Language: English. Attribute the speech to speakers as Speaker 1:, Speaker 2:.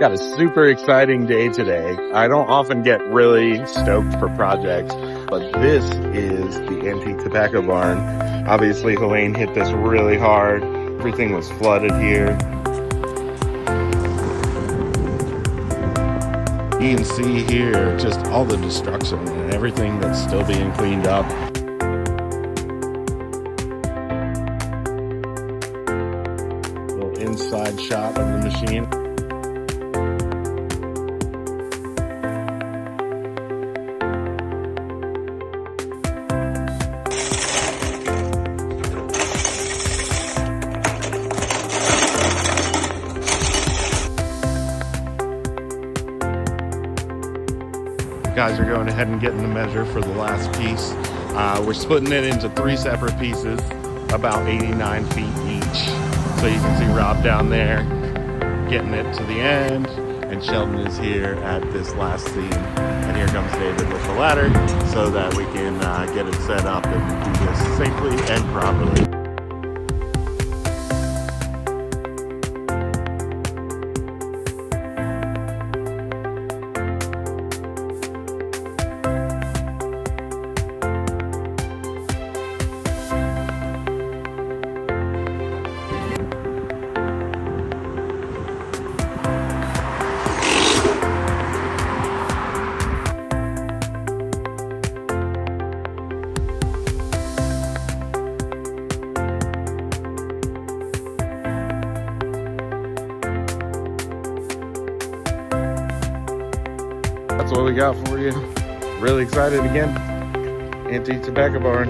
Speaker 1: Got a super exciting day today. I don't often get really stoked for projects, but this is the antique tobacco barn. Obviously, Helene hit this really hard. Everything was flooded here. You can see here just all the destruction and everything that's still being cleaned up. Little inside shot of the machine. Guys are going ahead and getting the measure for the last piece. We're splitting it into 3 separate pieces, about 89 feet each. So you can see Rob down there getting it to the end, and Sheldon is here at this last scene. And here comes David with the ladder so that we can get it set up and do this safely and properly. That's what we got for you. Really excited again. Antique Tobacco Barn.